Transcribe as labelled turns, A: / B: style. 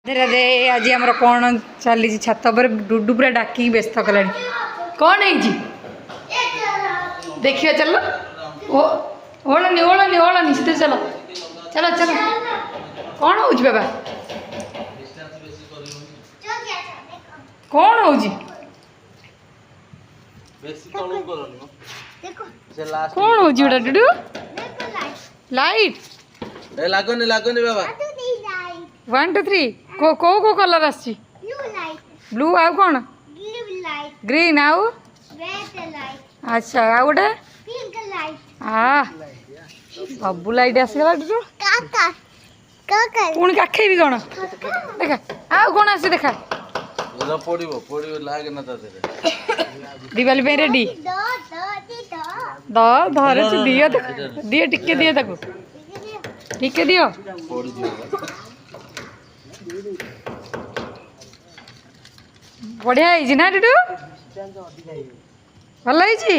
A: राधे आज आम कौन चली छात पर डुडू पूरा डाक व्यस्त कला कौन है देखिए चलो ओलानी ओलानी ओलानी सीधे चलो चलो चलो कौन हो बाबा कौन हो कौन हो डुडू लाइट
B: लागोनी लागोनी बाबा
A: 1 2 3 को को कलर आसी ब्लू आउ कौन ग्रीन आउ अच्छा आउ गोटे सब लाइट आसगला पुणी काखे भी कौन देखा आउ कौन आसी देखा दिवाली पे रेडी धरे दियो दियो टिके दियो ताको टिके दियो बढ़िया है ना डुडू भल है।